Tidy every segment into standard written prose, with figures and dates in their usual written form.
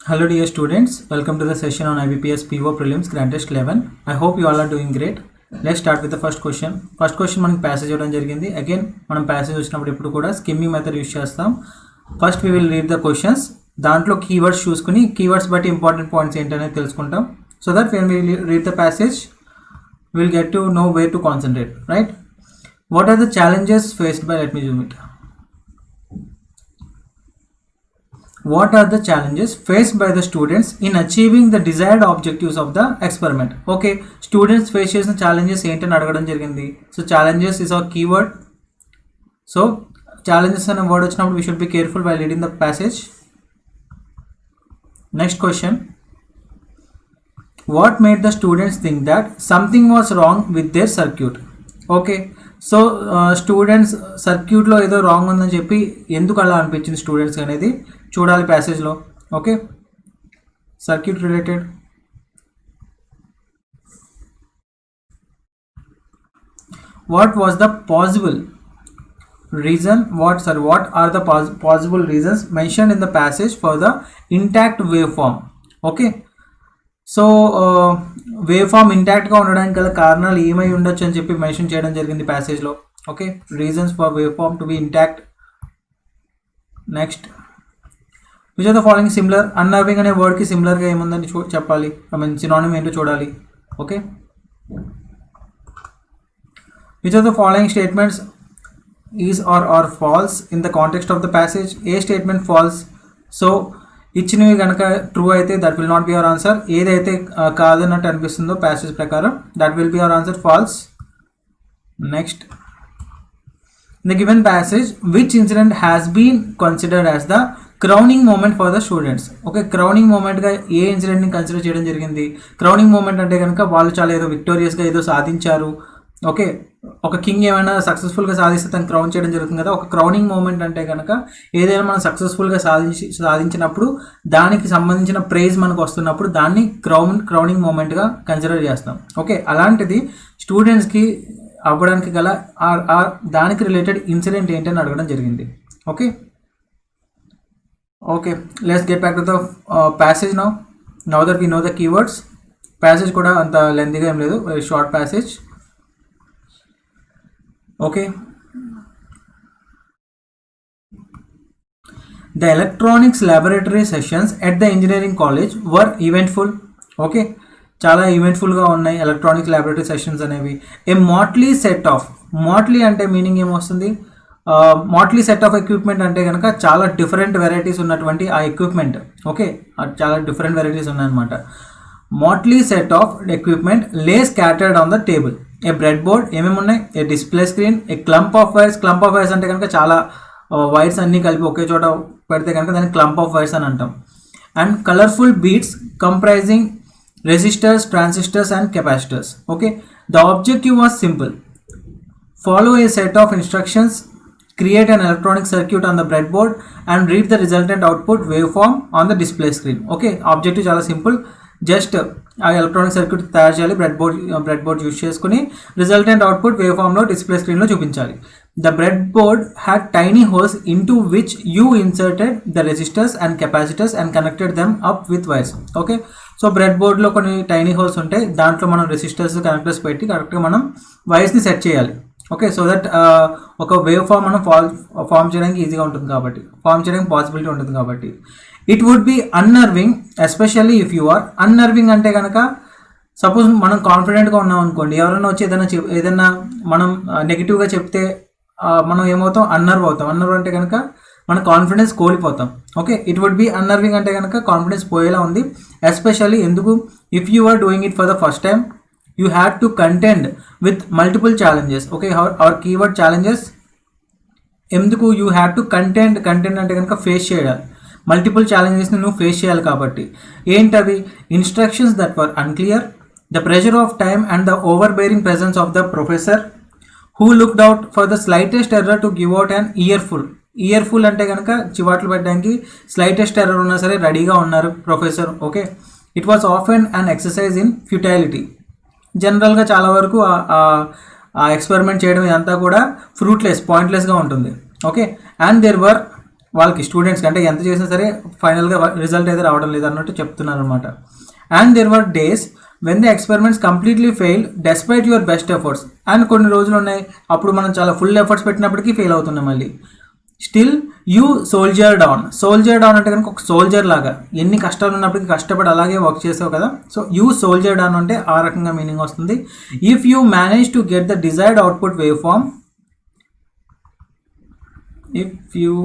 Hello dear students, welcome to the session on IBPS PO Prelims Grand Test 11. I hope you all are doing great. Let's start with the first question. First question మనకి passage ఇవ్వడం జరిగింది. Again మనం passage వచ్చినప్పుడు ఇప్పుడు కూడా skimming method use చేస్తాం. First we will read the questions. దాంట్లో keywords చూసుకుని keywords బట్టి important points ఏంటనేది తెలుసుకుంటాం. So that when we read the passage, we will get to know where to concentrate, right? What are the challenges faced by, let me zoom it. What are the challenges faced by the students in achieving the desired objectives of the experiment? Okay, students face చేసిన challenges ఏంటని అడగడం జరిగింది. So challenges is our keyword. So challenges అనే word వచ్చినప్పుడు we should be careful while reading the passage. Next question. What made the students think that something was wrong with their circuit? Okay, so students సర్క్యూట్లో ఏదో wrong ఉందని చెప్పి ఎందుకు అలా అనిపించింది students అనేది చూడాలి ప్యాసేజ్లో. Okay, circuit related. What was the possible reason what are the possible reasons mention in the passage for the intact wave form? Okay, so wave form ఇంటాక్ట్గా ఉండడానికి గల కారణాలు ఏమై ఉండొచ్చు అని చెప్పి మెన్షన్ చేయడం జరిగింది ప్యాసేజ్లో. Okay, reasons for wave form to be intact. Next, which are the following similar? Unnerving అనే వర్డ్కి సిమిలర్గా ఏముందని చెప్పాలి, సినానిమ్ ఏంటో చూడాలి. Okay, which are the following statements is are false in the context of the passage? ఏ statement false? So ఇచ్చినవి కనుక ట్రూ అయితే that will not be our answer. ఏదైతే కాదన్నట్టు అనిపిస్తుందో ప్యాసేజ్ ప్రకారం that will be our answer, false. Next, in the given passage which incident has been considered as the crowning moment for the students? Okay, crowning మూమెంట్గా ఏ ఇన్సిడెంట్ని consider చేయడం జరిగింది? Crowning moment అంటే కనుక వాళ్ళు చాలా ఏదో విక్టోరియస్గా ఏదో సాధించారు. ఓకే, ఒక కింగ్ ఏమైనా సక్సెస్ఫుల్గా సాధిస్తే తను క్రౌన్ చేయడం జరుగుతుంది కదా. ఒక క్రౌనింగ్ మూమెంట్ అంటే కనుక ఏదైనా మనం సక్సెస్ఫుల్గా సాధించినప్పుడు దానికి సంబంధించిన ప్రైజ్ మనకు వస్తున్నప్పుడు దాన్ని క్రౌనింగ్ మూమెంట్గా కన్సిడర్ చేస్తాం. ఓకే, అలాంటిది స్టూడెంట్స్కి అవ్వడానికి గల దానికి రిలేటెడ్ ఇన్సిడెంట్ ఏంటని అడగడం జరిగింది. Okay okay, let's get back to the passage now that we know the keywords. Passage కూడా అంత లెంతీగా ఏం లేదు, very short passage. Okay, the electronics laboratory sessions at the engineering college were eventful. Okay, చాలా ఈవెంట్ఫుల్గా ఉన్నాయి ఎలక్ట్రానిక్స్ ల్యాబొరేటరీ సెషన్స్ అనేవి. ఏ మాట్లీ set of, మాట్లీ అంటే meaning ఏమొస్తుంది? మాట్లీ సెట్ ఆఫ్ ఎక్విప్మెంట్ అంటే కనుక చాలా డిఫరెంట్ వెరైటీస్ ఉన్నటువంటి ఆ ఎక్విప్మెంట్. ఓకే, చాలా డిఫరెంట్ వెరైటీస్ ఉన్నాయన్నమాట. Motley set of equipment lay scattered on the table. A bread board, ఏమేమి ఉన్నాయి? A display screen, a clump of wires. Clump of wires అంటే కనుక చాలా వైర్స్ అన్నీ కలిపి ఒకే చోట పెడితే కనుక దాన్ని క్లంప్ ఆఫ్ వైర్స్ అని అంటాం. And colourful beads comprising resistors, transistors and capacitors. Okay, the objective was simple. Follow a set of instructions, create an electronic circuit on the breadboard and read the resultant output waveform on the display screen. Okay, objective చాలా simple, just ఆ electronic circuit తయారు చేయాలి, bread board use చేసుకుని resultant output wave ఫామ్లో display స్క్రీన్లో చూపించాలి. The bread board had tiny holes in to which you inserted the resistors and capacitors and connected them up with wires. Okay, so bread బోర్డ్లో కొన్ని tiny holes ఉంటాయి, దాంట్లో మనం resistors connectors పెట్టి కరెక్ట్గా మనం వైర్స్ని సెట్ చేయాలి. ఓకే, సో దట్ ఒక వేవ్ ఫామ్ మనం ఫామ్ చేయడానికి ఈజీగా ఉంటుంది కాబట్టి, ఫామ్ చేయడానికి పాసిబిలిటీ ఉంటుంది కాబట్టి. It would be unnerving especially if you are. Unnerving అంటే కనుక సపోజ్ మనం కాన్ఫిడెంట్గా ఉన్నాం అనుకోండి, ఎవరైనా వచ్చి ఏదైనా మనం నెగిటివ్గా చెప్తే మనం ఏమవుతాం? అన్నర్వ్ అవుతాం. అన్నర్వ్ అంటే కనుక మన కాన్ఫిడెన్స్ కోల్పోతాం. Okay, it would be unnerving అంటే కనుక కాన్ఫిడెన్స్ పోయేలా ఉంది. ఎస్పెషల్లీ ఎందుకు? If you are doing it for the first time, you had to contend with multiple challenges. Okay, our keyword challenges. ఎందుకు you had to contend అంటే కనుక face చేయాలి, multiple ఛాలెంజెస్ని నువ్వు ఫేస్ చేయాలి కాబట్టి. ఏంటవి? Instructions that were unclear, the pressure of time and the overbearing presence of the professor who looked out for the slightest error to give out an earful అంటే కనుక చివాట్లు పెట్టడానికి slightest error ఉన్నా సరే రెడీగా ఉన్నారు professor. Okay, it was often an exercise in futility. జనరల్గా చాలా వరకు ఆ ఎక్స్పెరిమెంట్ చేయడం ఇదంతా కూడా ఫ్రూట్లెస్, పాయింట్లెస్గా ఉంటుంది. ఓకే, అండ్ దేర్ వర్ వాళ్ళకి స్టూడెంట్స్కి అంటే ఎంత చేసినా సరే ఫైనల్గా రిజల్ట్ అయితే రావడం లేదు అన్నట్టు చెప్తున్నారు అనమాట. And there were days when the experiments completely fail despite your best efforts. And కొన్ని రోజులు ఉన్నాయి అప్పుడు మనం చాలా ఫుల్ ఎఫర్ట్స్ పెట్టినప్పటికీ ఫెయిల్ అవుతున్నాం మళ్ళీ. Still you soldiered on. Soldiered on అంటే కనుక ఒక సోల్జర్ లాగా ఎన్ని కష్టాలు ఉన్నప్పటికీ కష్టపడి అలాగే వర్క్ చేసావు కదా, సో యూ సోల్జర్డ్ ఆన్ అంటే ఆ రకంగా మీనింగ్ వస్తుంది. If you manage to get the desired output wave form, if you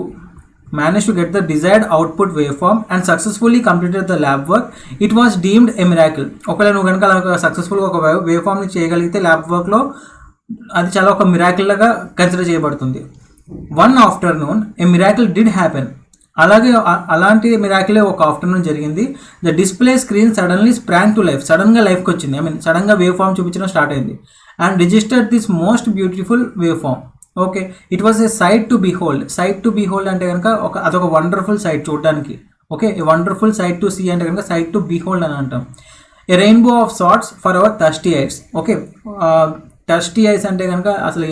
manage to get the desired output waveform and successfully completed the lab work, it was deemed a miracle. ఒకవేళ నువ్వు కనుక అలా సక్సెస్ఫుల్గా ఒక wave ఫామ్ని చేయగలిగితే lab వర్క్లో అది చాలా ఒక మిరాకిల్ లాగా కన్సిడర్ చేయబడుతుంది. One afternoon a miracle did happen. అలాగే అలాంటి మిరాకిలే ఒక ఆఫ్టర్నూన్ జరిగింది. The display screen suddenly sprang to life. సడన్గా లైఫ్కి వచ్చింది, సడన్గా వేవ్ ఫామ్ చూపించడం స్టార్ట్ అయింది. And registered this most beautiful wave form. Okay, it was a sight to behold. Sight to behold అంటే కనుక అదొక వండర్ఫుల్ సైట్ చూడడానికి. Okay, a wonderful sight to see అంటే కనుక సైట్ టు బిహోల్డ్ అని అంటాం. A rainbow of sorts for our thirsty eyes. Okay, thirsty eyes అంటే కనుక అసలు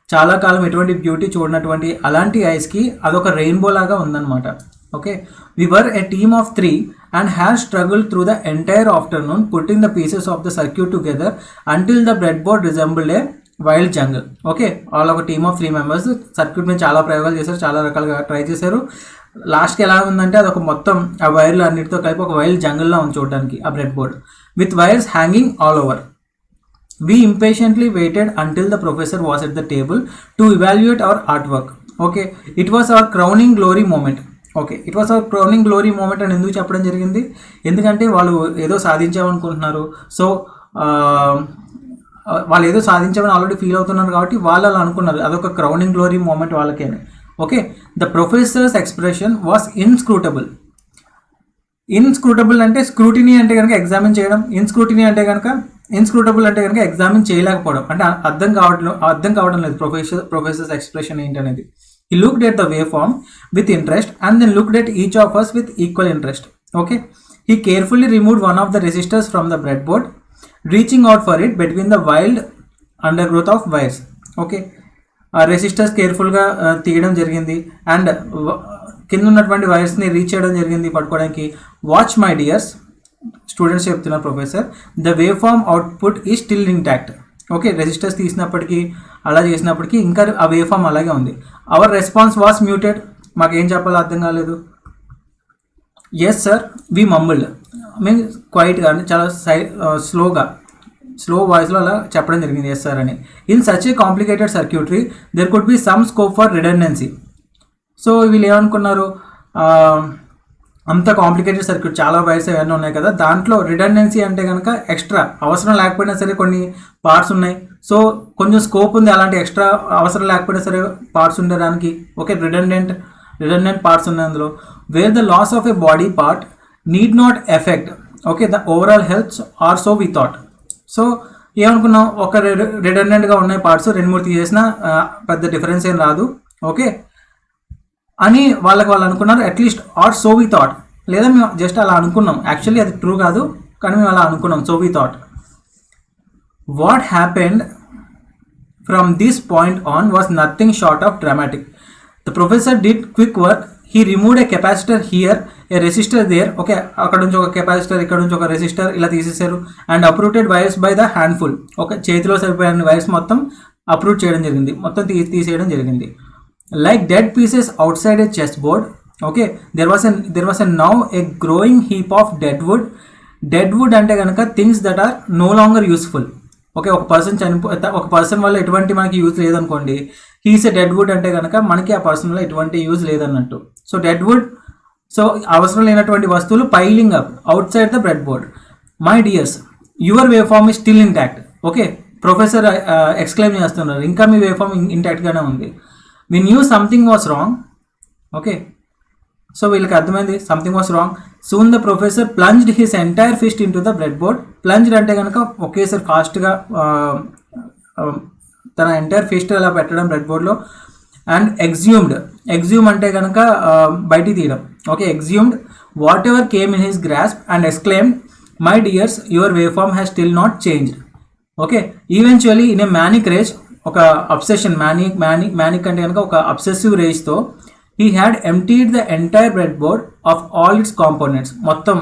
చాలా కాలం ఎటువంటి బ్యూటీ చూడనటువంటి అలాంటి ఐస్కి అదొక రెయిన్బో లాగా ఉందన్నమాట. Okay, we were a team of 3 and had struggled through the entire afternoon putting the pieces of the circuit together until the breadboard resembled a wild jungle. Okay, వాళ్ళు ఒక టీమ్ ఆఫ్ 3 మెంబర్స్ సర్క్యూట్ మీద చాలా ప్రయోగాలు చేశారు, చాలా రకాలుగా try చేశారు. లాస్ట్కి ఎలా ఉందంటే అదొక మొత్తం ఆ వైర్లు అన్నిటితో కలిపి ఒక వైల్డ్ జంగల్లో ఉంది చూడడానికి ఆ bread board, with wires hanging all over. We impatiently waited until the professor was at the table to evaluate our art work. Okay, it was our crowning glory moment. Okay, it was our crowning glory moment అని ఎందుకు చెప్పడం జరిగింది? ఎందుకంటే వాళ్ళు ఏదో సాధించామనుకుంటున్నారు. So వాళ్ళు ఏదో సాధించామని already feel అవుతున్నారు కాబట్టి వాళ్ళు అలా అనుకున్నారు, అదొక క్రౌనింగ్ గ్లోరీ మూమెంట్ వాళ్ళకే. Okay, the professor's expression was inscrutable. Inscrutable అంటే స్క్రూటినీ అంటే కనుక ఎగ్జామిన్ చేయడం, ఇన్స్క్రూటినీ అంటే కనుక ఇన్స్క్రూటబుల్ అంటే కనుక ఎగ్జామిన్ చేయలేకపోవడం, అంటే అర్థం కావడం లేదు ప్రొఫెసర్స్ ఎక్స్ప్రెషన్ ఏంటనేది. He looked at the wave form with interest and then looked at each of us with equal interest. Okay, he carefully removed one of the resistors from the bread board, reaching out for it between the wild undergrowth of wires. Okay, ఆ resistors కేర్ఫుల్గా తీయడం జరిగింది and కింద ఉన్నటువంటి వైర్స్ని reach చేయడం జరిగింది పట్టుకోవడానికి. Watch my dears, students చెప్తున్నారు professor, the wave form output is still intact. Okay, resistors తీసినప్పటికీ అలా చేసినప్పటికీ ఇంకా ఆ వేవ్ ఫామ్ అలాగే ఉంది. Our response was muted. మాకేం చెప్పాలో అర్థం కాలేదు. ఎస్ సార్, వి మమ్బుల్డ్. క్వైట్గా అంటే చాలా స్లో వాయిస్లో అలా చెప్పడం జరిగింది ఎస్ సార్ అని. In such a complicated circuitry there could be some scope for redundancy. So వీళ్ళు ఏమనుకున్నారు, అంత కాంప్లికేటెడ్ సర్క్యూట్ చాలా వైర్స్ ఏమైనా ఉన్నాయి కదా, దాంట్లో రిడెండెన్సీ అంటే కనుక ఎక్స్ట్రా అవసరం లేకపోయినా సరే కొన్ని పార్ట్స్ ఉన్నాయి, సో కొంచెం స్కోప్ ఉంది అలాంటి ఎక్స్ట్రా అవసరం లేకపోయినా సరే పార్ట్స్ ఉండడానికి. ఓకే, రిడెండెంట్ పార్ట్స్ ఉన్నాయి అందులో. Where the loss of a body part need not effect okay the overall health or so we thought. So ఏమనుకున్నాం, ఒక రిడెండెంట్గా ఉన్నాయి పార్ట్స్ 2-3 తీసేసినా పెద్ద డిఫరెన్స్ ఏం రాదు ఓకే అని వాళ్ళు అనుకున్నారు. At least or so we thought, లేదా మేము జస్ట్ అలా అనుకున్నాం, యాక్చువల్లీ అది ట్రూ కాదు కానీ మేము అలా అనుకున్నాం, so we thought. What happened from this point on was nothing short of dramatic. The professor did quick work. He removed a capacitor here, a resistor there. Okay, అక్కడ నుంచి ఒక కెపాసిటర్, ఇక్కడ నుంచి ఒక రెసిస్టర్ ఇలా తీసేశారు. And uprooted wires by the handful. Okay, చేతిలో సరిపోయిన వైర్స్ మొత్తం అప్రూట్ చేయడం జరిగింది, మొత్తం తీసేయడం జరిగింది. Like dead pieces outside a chessboard. Okay, there was a now a growing heap of dead wood. Dead wood అంటే కనుక things that are no longer useful. Okay, ఒక పర్సన్ వల్ల ఎటువంటి మనకి యూజ్ లేదనుకోండి, హీస్ ఎ డెడ్ వుడ్ అంటే కనుక మనకి ఆ పర్సన్ వల్ల ఎటువంటి యూజ్ లేదన్నట్టు. సో డెడ్ వుడ్, సో అవసరం లేనటువంటి వస్తువులు piling up outside the bread board. My dears, your wave form is still intact. Okay, professor exclaim చేస్తున్నారు, ఇంకా మీ వేవ్ ఫామ్ ఇంటాక్ట్గానే ఉంది. We knew something was wrong. Okay, so వీళ్ళకి అర్థమైంది something was wrong. Soon the professor plunged his entire fist in to the bread board. Plunged అంటే కనుక ఒకేసారి ఫాస్ట్గా తన ఎంటైర్ ఫిస్ట్ అలా పెట్టడం బ్రెడ్ బోర్డ్లో. అండ్ ఎగ్జ్యూమ్ అంటే కనుక బయటికి తీయడం. Okay, exhumed whatever came in his grasp and exclaimed, my dears, your wave form has still not changed. Okay, eventually in a manic rage, ఒక అబ్సెషన్, మ్యానిక్ అంటే కనుక ఒక అబ్సెసివ్ రేజ్తో he had emptied the entire bread board of all its components. మొత్తం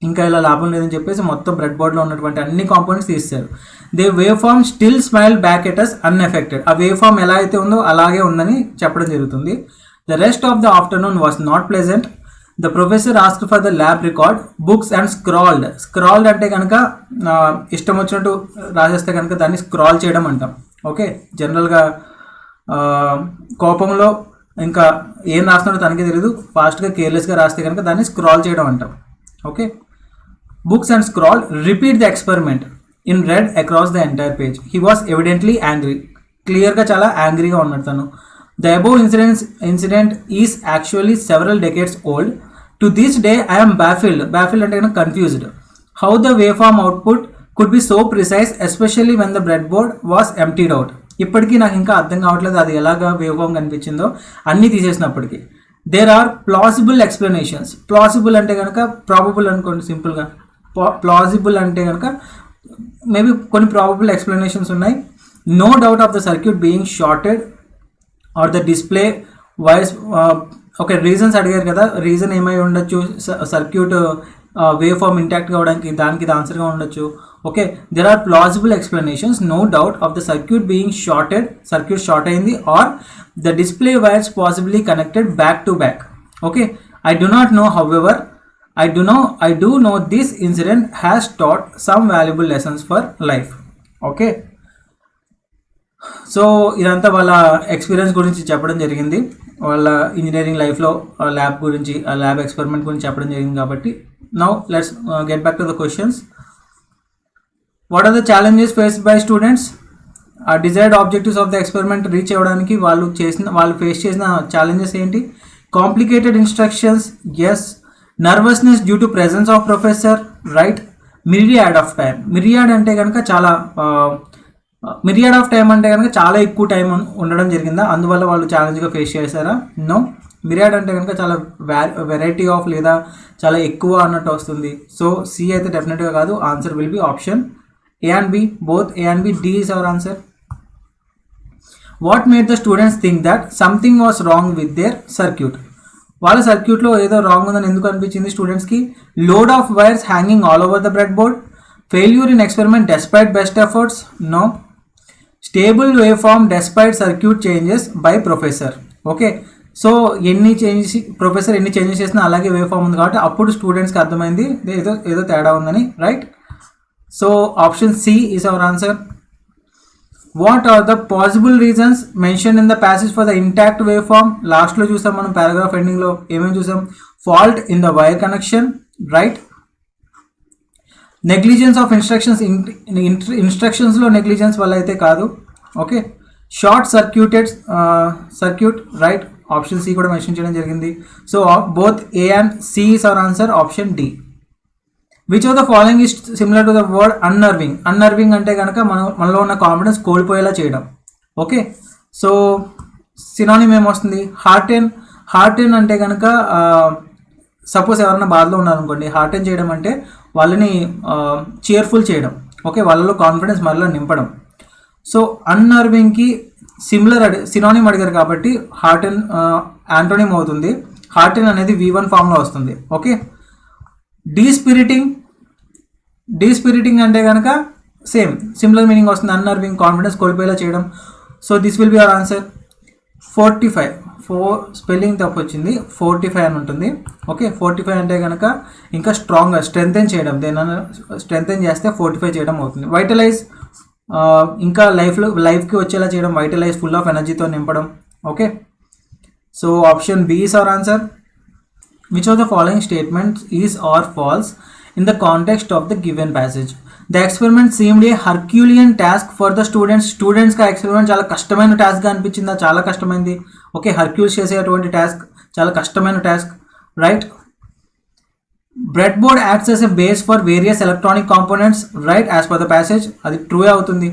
ఇంకా ఇలా లాభం లేదని చెప్పేసి మొత్తం బ్రెడ్ బోర్డ్లో ఉన్నటువంటి అన్ని కాంపోనెంట్స్ తీస్తారు. They wave form still smile back at us unaffected. ఆ వేవ్ ఫార్మ్ ఎలా అయితే ఉందో అలాగే ఉందని చెప్పడం జరుగుతుంది. The rest of the afternoon was not pleasant. The professor asked for the lab record books and scrawled. Scrawled అంటే కనుక ఇష్టం వచ్చినట్టు రాసేస్తే కనుక దాన్ని స్క్రాల్ చేయడం అంటాం. ఓకే, జనరల్గా కోపంలో ఇంకా ఏం రాస్తున్నాడో తనకే తెలియదు, ఫాస్ట్గా కేర్లెస్గా రాస్తే కనుక దాన్ని స్క్రాల్ చేయడం అంటాం. Okay, books and scrawl repeat the experiment in red across the entire page. He was evidently angry. క్లియర్గా చాలా యాంగ్రీగా ఉన్నాడు తను. The above incident is actually several decades old. To this day I am baffled. Baffled అంటే కనుక confused. How the wave form output could be so precise especially when the bread board was emptied out. ఇప్పటికీ నాకు ఇంకా అర్థం కావట్లేదు అది ఎలాగా wave form కనిపించిందో అన్నీ తీసేసినప్పటికీ. There are plausible explanations. Plausible అంటే కనుక ప్రాబబుల్ అనుకోండి సింపుల్గా. ప్లాసిబుల్ అంటే కనుక మేబీ కొన్ని ప్రాబబుల్ ఎక్స్ప్లెనేషన్స్ ఉన్నాయి. No doubt of the circuit being shorted or the display voice. Okay, reasons అడిగారు కదా, రీజన్ ఏమై ఉండొచ్చు సర్క్యూట్ వేవ్ ఫార్మ్ ఇంటాక్ట్ కావడానికి, దానికి ఇది ఆన్సర్గా ఉండొచ్చు. Okay, there are plausible explanations. No doubt of the circuit being shorted, circuit short అయింది, or the display wires possibly connected back to back. Okay, I do not know, however I do know this incident has taught some valuable lessons for life. Okay, so ఇదంతా వాళ్ళ experience గురించి చెప్పడం జరిగింది, వాళ్ళ engineering లైఫ్లో lab గురించి, ఆ lab experiment గురించి చెప్పడం జరిగింది. కాబట్టి now let's get back to the questions. What are the challenges faced by students? ఆ desired objectives of the experiment reach అవ్వడానికి వాళ్ళు ఫేస్ చేసిన ఛాలెంజెస్ ఏంటి? Complicated instructions, yes. Nervousness due to presence of professor, right. Myriad of time. Myriad అంటే కనుక చాలా మిరియాడ్ of time అంటే కనుక చాలా ఎక్కువ టైం ఉండడం జరిగిందా, అందువల్ల వాళ్ళు ఛాలెంజ్గా ఫేస్ చేశారా? నో. మిరియాడ్ అంటే కనుక చాలా వెరైటీ ఆఫ్ లేదా చాలా ఎక్కువ అన్నట్టు వస్తుంది. సో సి అయితే డెఫినెట్గా కాదు, answer will be option A and B. Both A and B, D is our answer. What made the students think that something was wrong with their circuit? వాళ్ళ సర్క్యూట్లో ఏదో రాంగ్ ఉందని ఎందుకు అనిపించింది స్టూడెంట్స్కి? Load of wires hanging all over the bread board. Failure in experiment despite best efforts. No. Stable wave form despite circuit changes by professor. Okay, so professor ఎన్ని changes చేసినా అలాగే వేవ్ ఫార్మ్ ఉంది కాబట్టి అప్పుడు స్టూడెంట్స్కి అర్థమైంది ఏదో తేడా ఉందని, right. So option C is our answer. What are the possible reasons mention in the passage for the intact wave form? లాస్ట్లో చూసాం మనం, పారాగ్రాఫ్ ఎండింగ్లో ఏమేమి చూసాం? Fault in the wire connection, right. Negligence of instructions, ఇన్స్ట్రక్షన్స్లో negligence వల్ల అయితే కాదు. Okay, short circuit, right. Option C కూడా మెన్షన్ చేయడం జరిగింది. So both A and C is our answer, option D. Which of the following is similar to the word unnerving? Unnerving అంటే కనుక మనలో ఉన్న కాన్ఫిడెన్స్ కోల్పోయేలా చేయడం. ఓకే, సో సినానిమ్ ఏమొస్తుంది? హార్టెన్ అంటే కనుక సపోజ్ ఎవరైనా బాధలో ఉన్నారనుకోండి, హార్టెన్ చేయడం అంటే వాళ్ళని cheerful చేయడం. ఓకే, వాళ్ళలో కాన్ఫిడెన్స్ మరలా నింపడం. సో అన్నర్వింగ్కి సినానిమ్ అడిగారు కాబట్టి హార్టెన్ యాంటోనిమ్ అవుతుంది. హార్టెన్ అనేది V1 ఫామ్లో వస్తుంది. ఓకే, డీస్పిరిటింగ్ అంటే కనుక సేమ్ సిమిలర్ మీనింగ్ వస్తుంది. అన్నర్వింగ్, కాన్ఫిడెన్స్ కోల్పోయేలా చేయడం. So this will be our answer. 45 spelling తప్పు వచ్చింది, 45 అని ఉంటుంది. ఓకే, 45 అంటే కనుక ఇంకా స్ట్రాంగ్గా స్ట్రెంగ్తెన్ చేయడం, దేనైనా స్ట్రెంగ్తెన్ చేస్తే 45 చేయడం అవుతుంది. వైటలైజ్ ఇంకా లైఫ్కి వచ్చేలా చేయడం, వైటలైజ్ ఫుల్ ఆఫ్ ఎనర్జీతో నింపడం. Okay, so option B is our answer. Which of the following statements is or false in the context of the given passage? The experiment seemed a Herculean task for the students. Students का experiment చాలా కష్టమైన task గా అనిపించిందా? చాలా కష్టమైంది. Okay, హర్క్యూల్స్ చేసేటువంటి task చాలా కష్టమైన task, right. Bread board acts as a base for various electronic components, right, as per the passage. అది ట్రూ అవుతుంది.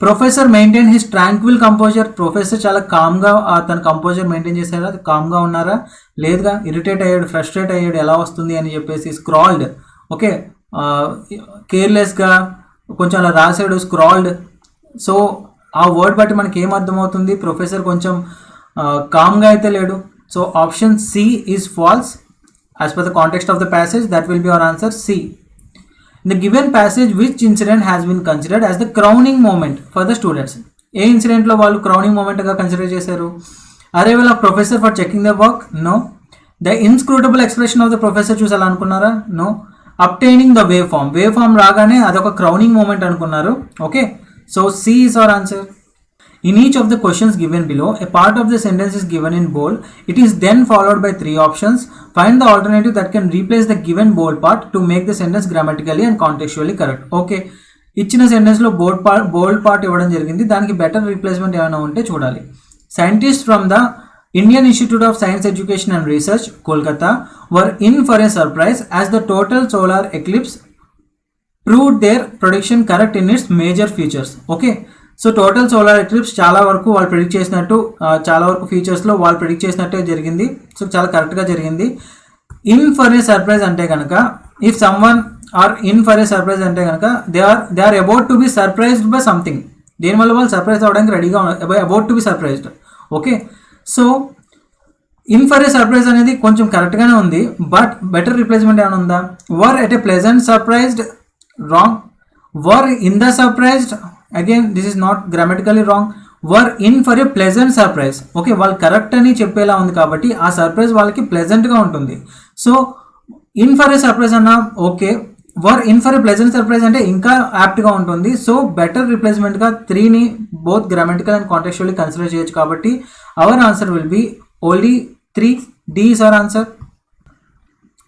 Professor maintain his tranquil composer. Professor చాలా కామ్గా తన కంపోజర్ మెయింటైన్ చేశారా? కామ్గా ఉన్నారా? లేదుగా, ఇరిటేట్ అయ్యాడు, ఫ్రస్ట్రేట్ అయ్యాడు, ఎలా వస్తుంది అని చెప్పేసి. స్క్రాల్డ్, ఓకే, కేర్లెస్గా కొంచెం అలా రాశాడు, స్క్రాల్డ్. సో ఆ వర్డ్ బట్టి మనకి ఏం అర్థమవుతుంది? ప్రొఫెసర్ కొంచెం కామ్గా అయితే లేడు, So option C is false. As per the context of the passage, that will be our answer C. In the given passage, which incident has been considered as the crowning moment for the students? ఏ incident లో వాళ్ళు crowning moment గా consider చేశారు? Arrival of professor for checking the work? No. The inscrutable expression of the professor చూసాలా అనుకున్నారా? No. Obtaining the wave form రాగానే అదొక crowning moment అనుకున్నారు. Okay, so C is our answer. In each of the questions given below, a part of the sentence is given in bold. It is then followed by 3 options. Find the alternative that can replace the given bold part to make the sentence grammatically and contextually correct. Okay, ఇచ్చిన sentence లో బోల్డ్ part ఇవ్వడం జరిగింది, దానికి better replacement ఏమైనా ఉంటే చూడాలి. Scientists from the Indian Institute of Science Education and Research, Kolkata, were in for a surprise as the total solar eclipse proved their prediction correct in its major features. Okay, so total solar eclipse చాలా వరకు వాళ్ళు predict చేసినట్టు, చాలా వరకు ఫీచర్స్లో వాళ్ళు predict చేసినట్టే జరిగింది. So చాలా కరెక్ట్గా జరిగింది. ఇన్ ఫర్ ఏ సర్ప్రైజ్ అంటే కనుక, if some one are in for a surprise అంటే కనుక they are about to be surprised by something. దేనివల్ల వాళ్ళు సర్ప్రైజ్ అవ్వడానికి రెడీగా about to be surprised. Okay, so in for a surprise అనేది కొంచెం కరెక్ట్గానే ఉంది, బట్ బెటర్ రిప్లేస్మెంట్ ఏమైనా ఉందా? Were at a pleasant surprised, wrong. Were in the surprised, again this is not grammatically wrong. Were in for a pleasant surprise. Okay, వాళ్ళు correct అని చెప్పేలా ఉంది కాబట్టి ఆ సర్ప్రైజ్ వాళ్ళకి ప్లెజెంట్గా ఉంటుంది. So in for a surprise అన్నా okay, were in for a pleasant surprise అంటే ఇంకా యాప్ట్గా ఉంటుంది. సో బెటర్ రిప్లేస్మెంట్గా 3ని both grammatical and contextually consider చేయొచ్చు. కాబట్టి our answer will be only 3. D is our answer.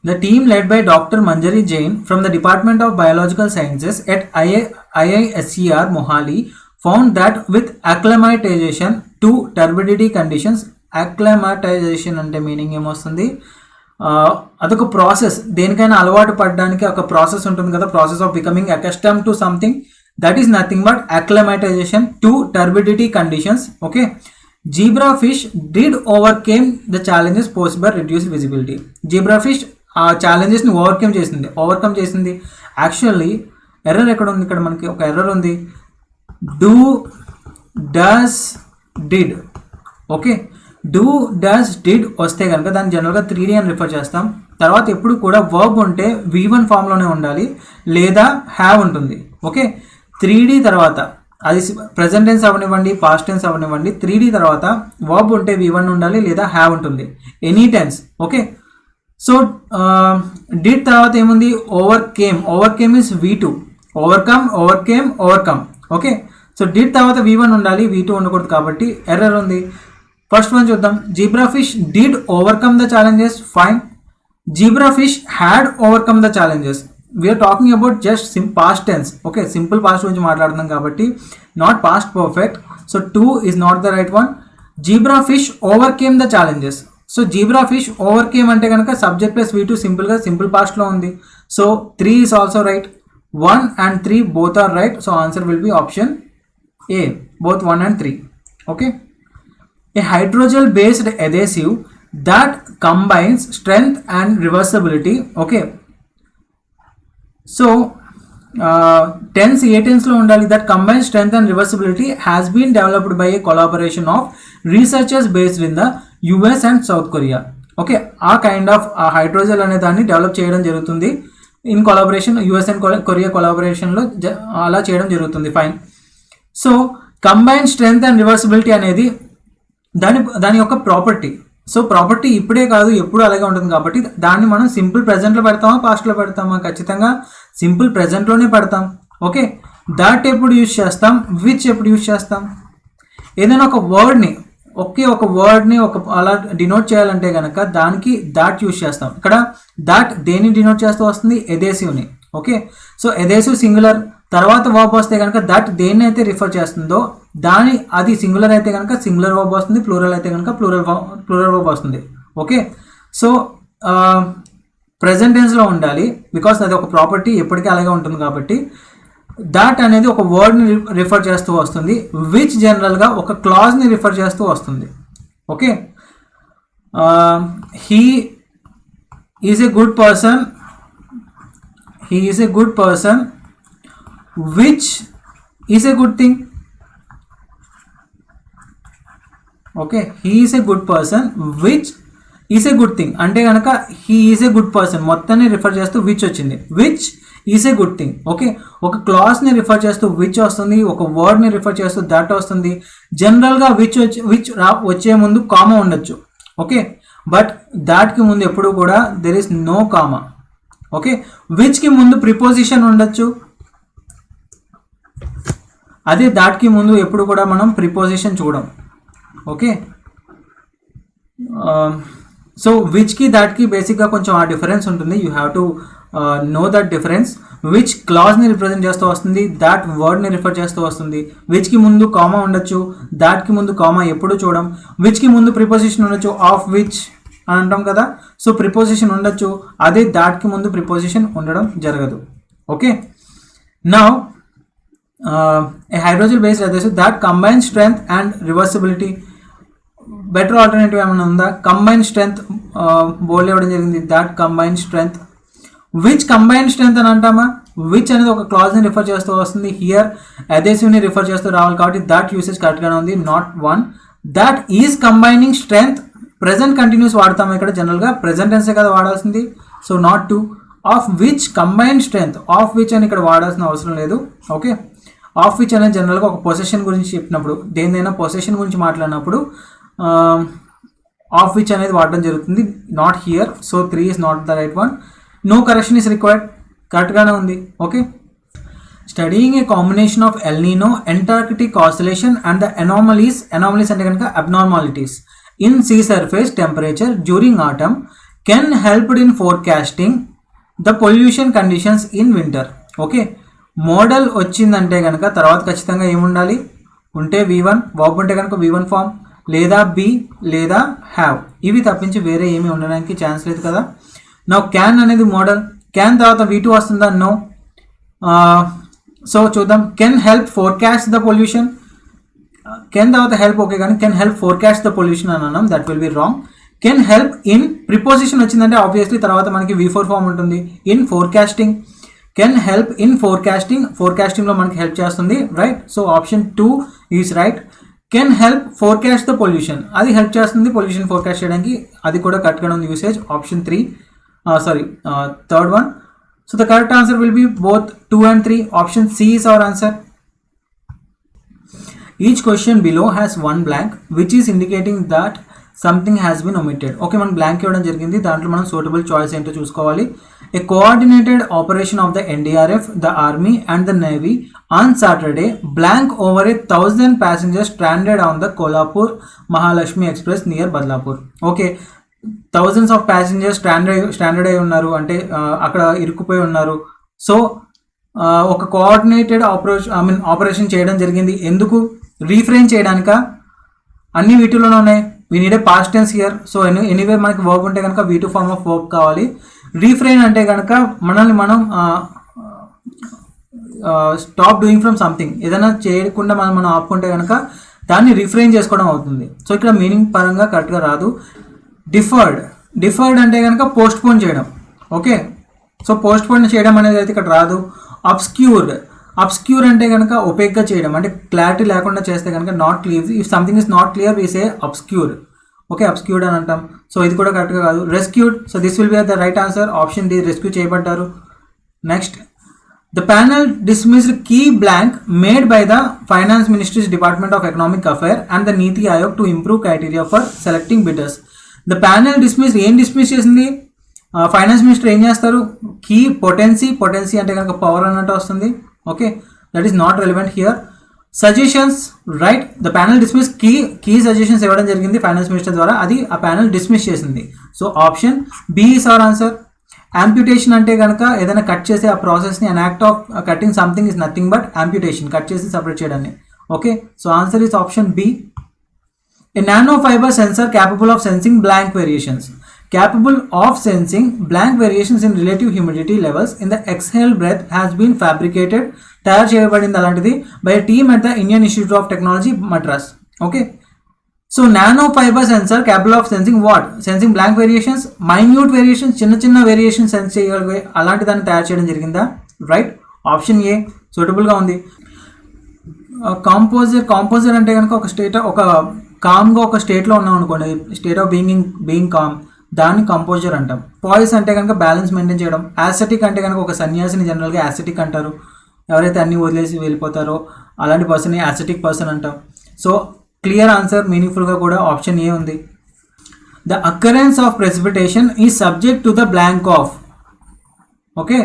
The team led by Dr. Manjari Jain from the Department of Biological Sciences at IISER Mohali found that with acclimatization to turbidity conditions, acclimatization అంటే meaning ఏమొస్తుంది? అదొక process, దేనికైనా అలవాటు పడడానికి ఒక process ఉంటుంది కదా, process of becoming accustomed to something, that is nothing but acclimatization to turbidity conditions. Okay, zebrafish did overcame the challenges posed by reduced visibility. zebrafish ఆ ఛాలెంజెస్ని ఓవర్కమ్ చేసింది. యాక్చువల్లీ ఎర్రర్ ఎక్కడ ఉంది? ఇక్కడ మనకి ఒక ఎర్రర్ ఉంది. Do, does, did. Okay, do, does, did వస్తే కనుక దాన్ని జనరల్గా 3D అని రిఫర్ చేస్తాం. తర్వాత ఎప్పుడు కూడా వర్బ్ ఉంటే V1 ఫామ్లోనే ఉండాలి, లేదా హ్యావ్ ఉంటుంది. ఓకే, 3D తర్వాత అది ప్రెజెంట్ టెన్స్ అవనివ్వండి, పాస్ట్ టెన్స్ అవనివ్వండి, 3D తర్వాత వర్బ్ ఉంటే V1 ఉండాలి, లేదా హ్యావ్ ఉంటుంది, any tense. Okay, so did తర్వాత ఏముంది? Overcame is V2. Overcome. Okay, so did తర్వాత V1 ఉండాలి, V2 ఉండకూడదు, కాబట్టి ఎర్రర్ ఉంది. ఫస్ట్ వన్ చూద్దాం. Zebrafish did overcome the challenges, fine. Zebrafish had overcome the challenges. We're talking about just past tense. Okay, simple past గురించి మాట్లాడుతున్నాం కాబట్టి not past perfect. So 2 is not the right one. Zebrafish overcame the challenges. So zebrafish overcame అంటే కనుక subject plus V2 simple పాస్ట్లో ఉంది. So 3 is also right. 1 and 3 both are right. So answer will be option A, both 1 and 3. Okay, a hydrogel based adhesive that combines strength and reversibility. Okay, so tense A tense లో ఉండాలి? that combines strength and reversibility has been developed by a collaboration of researchers based in the US and South Korea. Okay, ఆ kind of hydrogel అనే దాన్ని develop చేయడం జరుగుతుంది in collaboration, US and Korea కొలాబరేషన్లో అలా చేయడం జరుగుతుంది. Fine. So combine strength and reversibility అనేది దాని యొక్క ప్రాపర్టీ. సో ప్రాపర్టీ ఇప్పుడే కాదు, ఎప్పుడు అలాగే ఉంటుంది. కాబట్టి దాన్ని మనం సింపుల్ ప్రెజెంట్లో పెడతామా, పాస్ట్లో పెడతామా? ఖచ్చితంగా సింపుల్ ప్రెజెంట్లోనే పెడతాం. ఓకే, దట్ ఎప్పుడు యూజ్ చేస్తాం, విచ్ ఎప్పుడు యూజ్ చేస్తాం? ఏదైనా ఒక వర్డ్ని ఒక అలా డినోట్ చేయాలంటే కనుక దానికి దాట్ యూజ్ చేస్తాం. ఇక్కడ దాట్ దేన్ని డినోట్ చేస్తూ వస్తుంది? ఎదేసివ్ని. ఓకే, సో ఎదేసివ్ సింగులర్, తర్వాత వర్బ్ వస్తే కనుక దట్ దేన్ని అయితే రిఫర్ చేస్తుందో అది సింగులర్ అయితే కనుక సింగులర్ వర్బ్ వస్తుంది, ప్లూరల్ అయితే కనుక ప్లూరల్ వర్బ్ వస్తుంది. ఓకే, సో ప్రెజెంట్ టెన్స్లో ఉండాలి, బికాస్ అది ఒక ప్రాపర్టీ, ఎప్పటికీ అలాగే ఉంటుంది. కాబట్టి దాట్ అనేది ఒక వర్డ్ని రిఫర్ చేస్తూ వస్తుంది, విచ్ జనరల్గా ఒక క్లాజ్ని రిఫర్ చేస్తూ వస్తుంది. Okay, he is a good person, which is a good thing. Okay, he is a good person which is a good thing అంటే కనుక he is a good person మొత్తాన్ని రిఫర్ చేస్తూ విచ్ వచ్చింది. Which is a good thing. Okay, ఒక క్లాస్ని refer చేస్తూ which వస్తుంది, ఒక వర్డ్ని refer చేస్తూ దట్ వస్తుంది. జనరల్గా విచ్ వచ్చే ముందు కామా ఉండొచ్చు. ఓకే, బట్ దాట్కి ముందు ఎప్పుడు కూడా there is no comma. Okay, విచ్కి ముందు ప్రిపోజిషన్ ఉండొచ్చు, అదే దాట్కి ముందు ఎప్పుడు కూడా మనం ప్రిపోజిషన్ చూడం. ఓకే, సో విచ్కి దాట్కి బేసిక్గా కొంచెం ఆ డిఫరెన్స్ ఉంటుంది. You have to know that difference. Which క్లాజ్ని రిప్రజెంట్ చేస్తూ వస్తుంది, దాట్ వర్డ్ని రిఫర్ చేస్తూ వస్తుంది. విచ్కి ముందు కామా ఉండొచ్చు, దాట్కి ముందు కామా ఎప్పుడు చూడం. విచ్కి ముందు ప్రిపోజిషన్ ఉండొచ్చు, ఆఫ్ విచ్ అని అంటాం కదా. సో ప్రిపోజిషన్ ఉండొచ్చు, అదే దాట్కి ముందు ప్రిపోజిషన్ ఉండడం జరగదు. Okay, now A hydrogen based others that combine strength and reversibility. Better alternative ఏమైనా ఉందా? కంబైన్ స్ట్రెంగ్త్ బోల్డ్ ఇవ్వడం జరిగింది, that combine strength. Which combine strength అని అంటామా? విచ్ అనేది ఒక క్లాజ్ని రిఫర్ చేస్తూ వస్తుంది, హియర్ అదేసివ్ని రిఫర్ చేస్తూ రావాలి కాబట్టి దట్ యూసేజ్ కరెక్ట్గానే ఉంది, not one. That is combining strength. Present continuous వాడతాము ఇక్కడ, జనరల్గా ప్రెజెంట్ టెన్సే కదా వాడాల్సింది, so not two. Of which combine strength, of which అని ఇక్కడ వాడాల్సిన అవసరం లేదు. ఓకే, ఆఫ్ విచ్ అనేది జనరల్గా ఒక పొసెషన్ గురించి చెప్పినప్పుడు, దేనిదైనా పొసెషన్ గురించి మాట్లాడినప్పుడు ఆఫ్ విచ్ అనేది వాడడం జరుగుతుంది, not here. So 3 is not the right one. No correction is required, కరెక్ట్గానే ఉంది. Okay, studying a combination of El Nino, Antarctic oscillation and the anomalies. Anomalies అంటే కనుక abnormalities in sea surface temperature during autumn can helped in forecasting the pollution conditions in winter. Okay, model వచ్చిందంటే కనుక తర్వాత ఖచ్చితంగా ఏముండాలి? ఉంటే V1, verb ఉంటే కనుక V1 ఫామ్, లేదా బీ లేదా హ్యావ్. ఇవి తప్పించి వేరే ఏమీ ఉండడానికి ఛాన్స్ లేదు కదా. నా క్యాన్ అనేది మోడల్, క్యాన్ తర్వాత V2 వస్తుందా? నో. సో చూద్దాం. Can help forecast the pollution. Can తర్వాత హెల్ప్ ఓకే, కానీ can help forecast the pollution అని అన్నాం, that will be wrong. Can help in preposition వచ్చిందంటే ఆబ్వియస్లీ తర్వాత మనకి V4 ఫామ్ ఉంటుంది. In forecasting, can help in forecasting, ఫోర్కాస్టింగ్లో మనకి హెల్ప్ చేస్తుంది, right. So option 2 is right. Can help forecast the pollution, అది హెల్ప్ చేస్తుంది పొల్యూషన్ ఫోర్కాస్ట్ చేయడానికి, అది కూడా కరెక్ట్గా ఉంది usage. Option 3, third one. So the correct answer will B both 2 and 3. Option C is our answer. Each question below has one blank which is indicating that something has been omitted. Okay, మనం blank ఇవ్వడం జరిగింది, దాంట్లో మనం suitable choice ఏంటో చూసుకోవాలి. A coordinated operation of the NDRF, the Army and the Navy on Saturday blank over 1,000 passengers stranded on the Kolhapur Mahalakshmi Express near Badlapur. Okay, thousands of passengers standard అయి ఉన్నారు అంటే అక్కడ ఇరుక్కుపోయి ఉన్నారు. So ఒక coordinated operation చేయడం జరిగింది. ఎందుకు? రీఫ్రెయిన్ చేయడానిక? అన్ని వీటిలోనే ఉన్నాయి. We need a past tense here. So anyway మనకి వర్బ్ ఉంటే కనుక V2 ఫార్మ్ ఆఫ్ వర్బ్ కావాలి. రీఫ్రెయిన్ అంటే కనుక మనల్ని మనం స్టాప్ డూయింగ్ ఫ్రమ్ సంథింగ్, ఏదైనా చేయకుండా మనం ఆపుకుంటే కనుక దాన్ని రిఫ్రెయిన్ చేసుకోవడం అవుతుంది. సో ఇక్కడ మీనింగ్ పరంగా కరెక్ట్గా రాదు. డిఫర్డ్ అంటే కనుక పోస్ట్ పోన్ చేయడం. ఓకే, సో పోస్ట్ పోన్ చేయడం అనేది అయితే ఇక్కడ రాదు. అబ్స్క్యూర్ అంటే కనుక ఒపేక్గా చేయడం, అంటే క్లారిటీ లేకుండా చేస్తే కనుక not clear. If something is not clear we say obscure. Okay, obscured అని అంటాం. సో ఇది కూడా కరెక్ట్గా కాదు. Rescued, so this will be the right answer. Option D, rescue చేయబడ్డారు. Next, the panel dismissed key blank made by the finance ministries department of economic affair and the Niti Aayog to improve criteria for selecting bidders. The panel dismiss, ఏం dismiss చేసింది? Finance minister ఏం చేస్తారు? Key potency అంటే కనుక power అన్నట్టు వస్తుంది. Okay, that is not relevant here. Suggestions, right. The panel dismiss key suggestions ఇవ్వడం జరిగింది ఫైనాన్స్ మినిస్టర్ ద్వారా, అది ఆ ప్యానల్ డిస్మిస్ చేసింది. So option B is our answer. Amputation అంటే కనుక ఏదైనా కట్ చేసే ఆ ప్రాసెస్ని, an act of cutting something is nothing but amputation, cut చేసి సపరేట్ చేయడాన్ని. Okay, so answer is option B. A nanofiber sensor capable of sensing blank variations. Capable of sensing blank variations in relative humidity levels in the exhaled breath has been fabricated, తయారు చేయబడింది అలాంటిది, by a team at the Indian Institute of Technology, Madras. Okay, so nanofiber sensor capable of sensing what? Sensing blank variations, minute variations, చిన్న variation sense చేయగలిగే అలాంటి దాన్ని తయారు చేయడం జరిగిందా? రైట్, ఆప్షన్ ఏ సూటబుల్గా ఉంది. కాంపోజర్ అంటే కనుక ఒక కామ్గా ఒక స్టేట్లో ఉన్నాం అనుకోండి, స్టేట్ ఆఫ్ బీయింగ్ కామ్. దాన్ని కంపోజర్ అంటాం. పాయిస్ అంటే కనుక బ్యాలెన్స్ మెయింటైన్ చేయడం. యాసెటిక్ అంటే కనుక ఒక సన్యాసిని జనరల్గా యాసెటిక్ అంటారు. ఎవరైతే అన్ని వదిలేసి వెళ్ళిపోతారో అలాంటి పర్సన్ యాసెటిక్ పర్సన్ అంటాం. సో క్లియర్ ఆన్సర్ మీనింగ్ఫుల్గా కూడా ఆప్షన్ ఏ ఉంది. The occurrence of precipitation is subject to the blank of. Okay,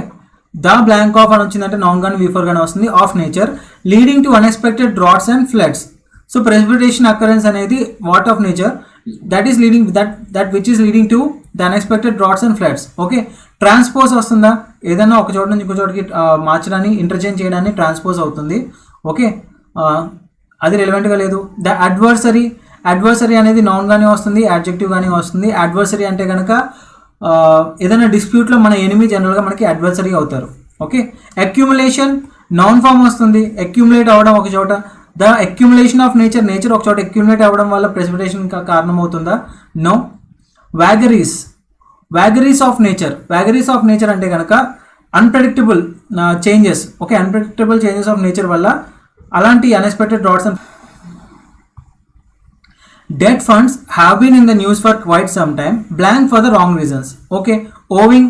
the blank of అని వచ్చిందంటే నాన్ గానీ బిఫోర్ గానీ వస్తుంది. Of nature leading to unexpected droughts and floods. So precipitation occurrence అనేది what of nature that is leading that which is leading to the unexpected droughts and floods. Okay, transpose వస్తుందా, ఏదైనా ఒక చోట నుంచి ఇంకో చోటకి మార్చడానికి ఇంటర్చేంజ్ చేయడానికి ట్రాన్స్పోజ్ అవుతుంది. ఓకే, అది రెలవెంట్గా లేదు. ద అడ్వర్సరీ అనేది నాన్ గానే వస్తుంది, యాడ్జెక్టివ్ గానే వస్తుంది. అడ్వర్సరీ అంటే కనుక ఏదైనా డిస్ప్యూట్లో మన ఎనిమి జనరల్గా మనకి అడ్వర్సరీ అవుతారు. ఓకే, అక్యుములేషన్ నాన్ ఫామ్ వస్తుంది, అక్యుములేట్ అవ్వడం ఒక చోట. ద అక్యుములేషన్ ఆఫ్ నేచర్ ఒక చోట అక్యుములేట్ అవ్వడం వల్ల ప్రెసిపిటేషన్ కారణం అవుతుందా? నో. వ్యాగరీస్ ఆఫ్ నేచర్ అంటే కనుక unpredictable changes. Okay, unpredictable changes of nature వల్ల అలాంటి unexpected droughts and debt funds have been in the news for quite some time, blank for the wrong reasons. Okay, owing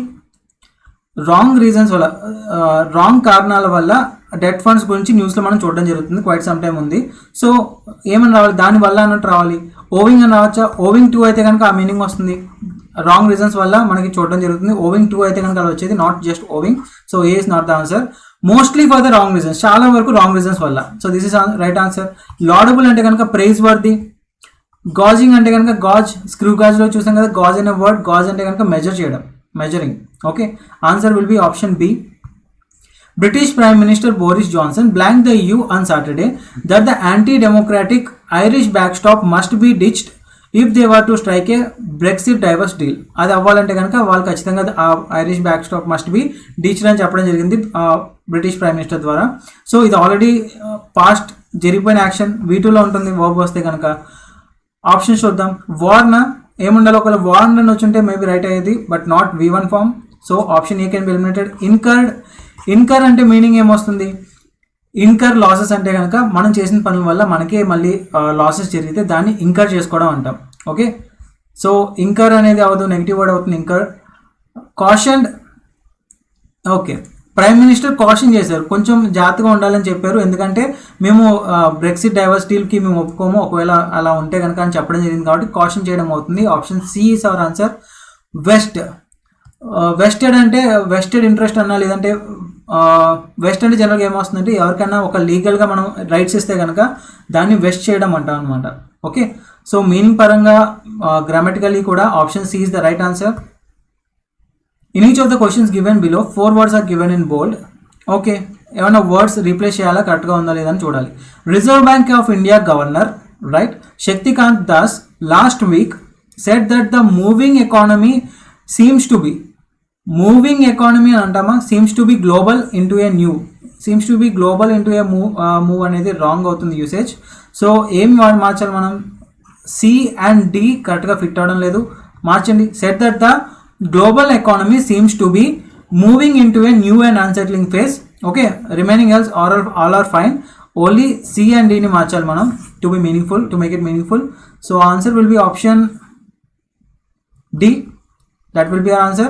wrong reasons వల్ల wrong కారణాల వల్ల debt funds గురించి న్యూస్లో మనం చూడడం జరుగుతుంది. క్వైట్ సమ్ టైమ్ ఉంది. సో ఏమని రావాలి, దానివల్ల అన్నట్టు రావాలి. ఓవింగ్ అని రావచ్చా? ఓవింగ్ టు అయితే కనుక ఆ మీనింగ్ వస్తుంది. రాంగ్ రీజన్స్ వల్ల మనకి చూడడం జరుగుతుంది. ఓవింగ్ టు అయితే కనుక అలా వచ్చేది, not just owing. So A is not the answer. Mostly for the wrong reasons, చాలా వరకు రాంగ్ రీజన్స్ వల్ల. So this is right answer. Laudable అంటే కనుక ప్రైజ్ వర్ది. గాజింగ్ అంటే కనుక స్క్రూ గాజ్లో చూసాం కదా, గాజ్ అనే వర్డ్. గాజ్ అంటే కనుక మెజర్ చేయడం, measuring. Okay, answer will be option B. British Prime Minister Boris Johnson blanked the EU on Saturday that the anti-democratic Irish backstop must be ditched if they were to strike a Brexit diverse deal. అది అవ్వాలంటే కనుక వాళ్ళు ఖచ్చితంగా ఆ Irish back stop must be ditched అని చెప్పడం జరిగింది British prime minister ద్వారా. సో ఇది ఆల్రెడీ పాస్ట్ జరిగిపోయిన యాక్షన్. V2లో ఉంటుంది వర్బ్ వస్తే కనుక. ఆప్షన్ చూద్దాం. వార్న ఏముండాలి, ఒకవేళ వార్న్ అని వచ్చి ఉంటే మేబీ రైట్ అయ్యేది, but not V1 form. So option A can be eliminated. Incur అంటే మీనింగ్ ఏమొస్తుంది? ఇన్కర్ లాసెస్ అంటే కనుక మనం చేసిన పనుల వల్ల మనకే మళ్ళీ లాసెస్ జరిగితే దాన్ని ఇన్కర్ చేసుకోవడం అంటాం. ఓకే, సో ఇన్కర్ అనేది అవ్వదు, నెగిటివ్ వర్డ్ అవుతుంది incur. Cautioned. Okay, prime minister caution చేశారు, కొంచెం జాగ్రత్తగా ఉండాలని చెప్పారు, ఎందుకంటే మేము బ్రెక్సిట్ డైవర్స్ డీల్కి మేము ఒప్పుకోము, ఒకవేళ అలా ఉంటే కనుక అని చెప్పడం జరిగింది కాబట్టి కాషన్ చేయడం అవుతుంది. Option C is our answer. Vested అంటే వెస్టెడ్ ఇంట్రెస్ట్ అన్నా, లేదంటే వెస్ట్ అంటే జనరల్గా ఏమొస్తుందంటే ఎవరికైనా ఒక లీగల్గా మనం రైట్స్ ఇస్తే కనుక దాన్ని వెస్ట్ చేయడం అంటాం అనమాట. ఓకే, సో మీనింగ్ పరంగా గ్రామటికల్లీ కూడా option C is the right answer. In each of the questions given below, 4 words are given in bold. Okay, ఏమైనా వర్డ్స్ రీప్లేస్ చేయాలా, కరెక్ట్గా ఉందా లేదని చూడాలి. Reserve bank of India governor right Shaktikanta Das last week said that the moving economy seems to be. Moving economy అని అంటామా? Seems to be global into a new. Seems to be global into a move అనేది wrong అవుతుంది usage. So ఏం మార్చాలి మనం? C and D కరెక్ట్గా fit అవ్వడం లేదు, మార్చండి. Set that the global economy seems to be moving into a new and unsettling phase. Okay, remaining else all are fine. Only C and D ni marchal manam to be meaningful, to make it meaningful. So answer will be option D. That will be our answer.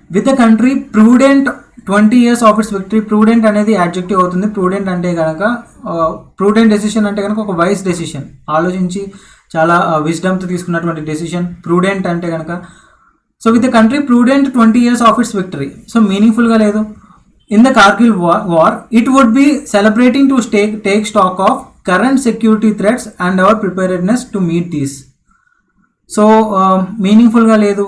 With the country prudent 20 years of its victory. Prudent అనేది adjective అవుతుంది. prudent అంటే కనుక prudent decision అంటే కనుక ఒక wise decision, ఆలోచించి చాలా విజ్డమ్తో తీసుకున్నటువంటి డెసిషన్ prudent అంటే కనుక. So with the country prudent 20 years of its victory. So మీనింగ్ఫుల్గా లేదు. In the Kargil war it would be celebrating to take stock of current security threats and our preparedness to meet these. So మీనింగ్ఫుల్గా లేదు.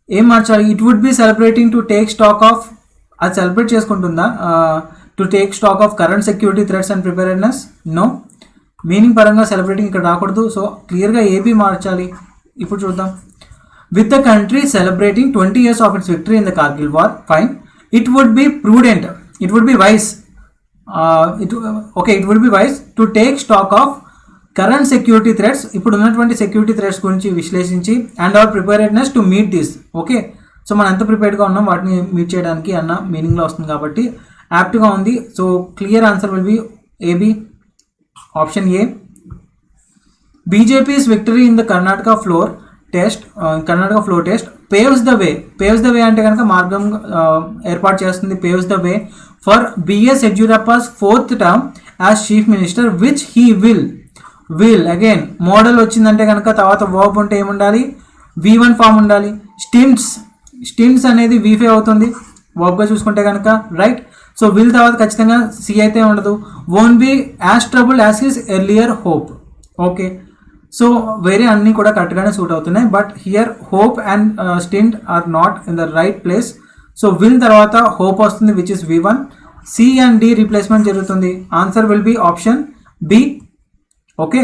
ఏం మార్చాలి? It would be celebrating to take stock of, అది celebrate చేసుకుంటుందా? To take stock of current security threats and preparedness? No. Meaning పరంగా celebrating ఇక్కడ రాకూడదు. So క్లియర్గా ఏబీ మార్చాలి. ఇప్పుడు చూద్దాం. With the country celebrating 20 years of its victory in the Kargil war, fine. It would be prudent, it would be wise, it would be wise to take stock of current security threats. ఇప్పుడు ఉన్నటువంటి security threats గురించి విశ్లేషించి and our preparedness to meet this. Okay, so మనం ఎంత ప్రిపేర్డ్గా ఉన్నాం వాటిని meet చేయడానికి అన్న మీనింగ్లో వస్తుంది కాబట్టి యాప్ట్గా ఉంది. So clear answer will be A B, option A. BJP's victory in the Karnataka floor test Karnataka floor test paves the way అంటే కనుక మార్గం ఏర్పాటు చేస్తుంది. Paves the way for B S Yediyurappa's 4th term as chief minister which he will again model వచ్చిందంటే కనుక తర్వాత verb ఉంటే ఏముండాలి, V1 ఫామ్ ఉండాలి. స్టింట్స్ అనేది V5 అవుతుంది వర్బ్గా చూసుకుంటే కనుక, రైట్. సో విల్ తర్వాత ఖచ్చితంగా సి అయితే ఉండదు. Won't be as trouble as his earlier hope. Okay, so వేరే అన్నీ కూడా కరెక్ట్గానే సూట్ అవుతున్నాయి. But here hope and stint are not in the right place. So will తర్వాత హోప్ వస్తుంది which is V1. C and D replacement జరుగుతుంది. Answer will be option B. Okay,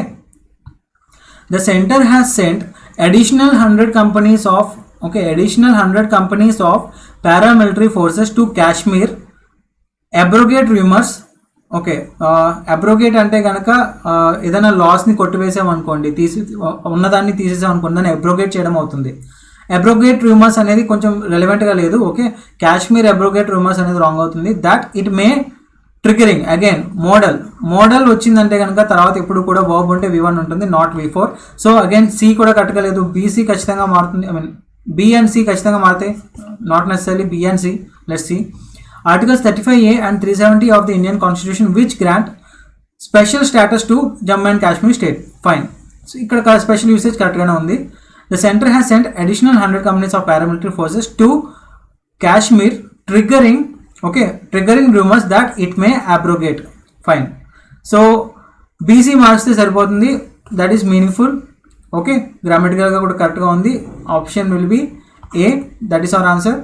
the centre has sent additional 100 companies of paramilitary forces to Kashmir, abrogate rumors. Okay, abrogate అంటే కనుక ఏదైనా లాస్ని కొట్టివేసామనుకోండి, ఉన్నదాన్ని తీసేసామనుకోండి, దాన్ని abrogate చేయడం అవుతుంది. అబ్రోగేట్ రూమర్స్ అనేది కొంచెం రెలవెంట్గా లేదు. ఓకే, కాశ్మీర్ అబ్రోగేట్ రూమర్స్ అనేది రాంగ్ అవుతుంది. That it may triggering again model వచ్చిందంటే కనుక తర్వాత ఎప్పుడు కూడా వర్బ్ ఉంటే V1 ఉంటుంది, not V4. So again see కూడా కట్టగలేదు. బీసీ ఖచ్చితంగా మారుతుంది. I mean B and C ఖచ్చితంగా మారుతాయి, not necessarily B and C. Let's see. Articles 35A and 370 of the Indian constitution which grant special status to Jammu and Kashmir state. Fine. So ఇక్కడ special usage కరెక్ట్గానే ఉంది. The centre has sent additional 100 companies of paramilitary forces to Kashmir, triggering rumors that it may abrogate. Fine. So BC మార్చితే సరిపోతుంది. That is meaningful. Okay, గ్రామటికల్గా కూడా కరెక్ట్గా ఉంది. Option will be A. That is our answer.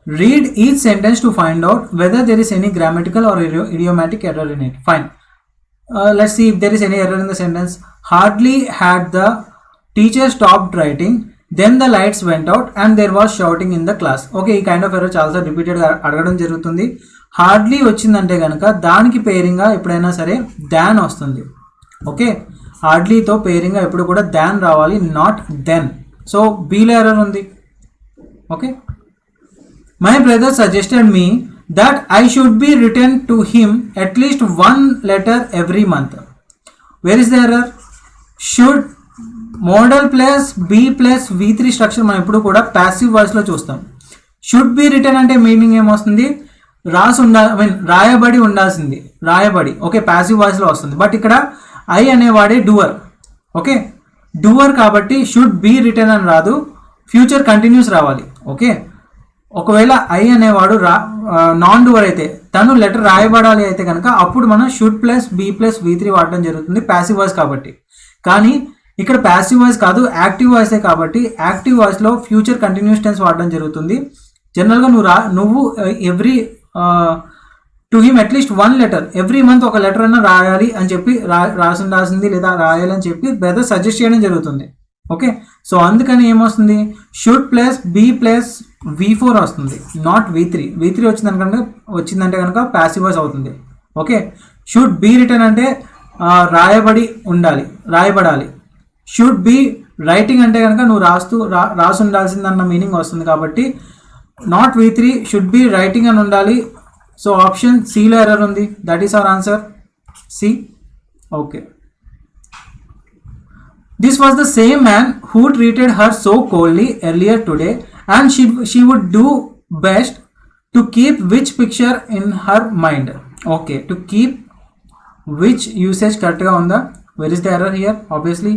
Read each sentence to find out whether there is any grammatical or idiomatic error in it. Fine. Let's see if there is any error in the sentence. Hardly had the teacher stopped writing, then the lights went out and there was shouting in the class. Okay, ఈ kind of error చాలాసార్లు రిపీటెడ్గా అడగడం జరుగుతుంది. Hardly వచ్చిందంటే కనుక దానికి పేరింగ్గా ఎప్పుడైనా సరే దాన్ వస్తుంది. ఓకే, హార్డ్లీతో పేరింగ్గా ఎప్పుడు కూడా దాన్ రావాలి, నాట్ దెన్. సో బీలో ఎర్రర్ ఉంది. Okay, my brother suggested me that I should be written to him at least one letter every month. Where is the error? Should modal plus be plus V3 structure మనం ఎప్పుడు కూడా passive వాయిస్లో చూస్తాం. Should be written అంటే meaning ఏమొస్తుంది, రాయబడి ఉండాల్సింది, రాయబడి. ఓకే, ప్యాసివ్ వాయిస్లో వస్తుంది. బట్ ఇక్కడ ఐ అనేవాడే డూవర్. ఓకే, డూవర్ కాబట్టి షుడ్ బి రిటర్న్ అని రాదు, ఫ్యూచర్ కంటిన్యూస్ రావాలి. ఓకే, ఒకవేళ ఐ అనేవాడు నాన్ డూవర్ అయితే, తను లెటర్ రాయబడాలి అయితే కనుక అప్పుడు మనం should plus B plus V3 వాడడం జరుగుతుంది, ప్యాసివ్ వాయిస్ కాబట్టి. కానీ ఇక్కడ ప్యాసివ్ వాయిస్ కాదు, యాక్టివ్ వాయిసే కాబట్టి యాక్టివ్ వాయిస్లో ఫ్యూచర్ కంటిన్యూస్ టెన్స్ వాడడం జరుగుతుంది. జనరల్గా నువ్వు every to him at least 1 letter every month ఒక లెటర్ అన్న రాయాలి అని చెప్పి రాసింది లేదా రాయాలి అని చెప్పి బ్రదర్ సజెస్ట్ చేయడం జరుగుతుంది. ఓకే, సో అందుకని ఏమొస్తుంది, should plus B plus V4 వస్తుంది, నాట్ V3. V3 వచ్చిందంటే కనుక ప్యాసివ్ వాయిస్ అవుతుంది. ఓకే, షుడ్ బి రిటర్న్ అంటే రాయబడి ఉండాలి, రాయబడాలి. షుడ్ బి రైటింగ్ అంటే కనుక నువ్వు రాసి ఉండాల్సిందన్న మీనింగ్ వస్తుంది కాబట్టి not V3, should be writing అని ఉండాలి. సో ఆప్షన్ సిలో ఎర్రర్ ఉంది. That is our answer, C. Okay, this was the same man who treated her so coldly earlier today and she would do best to keep which picture in her mind. Okay, to keep which usage correct ga unda. Where is the error here? Obviously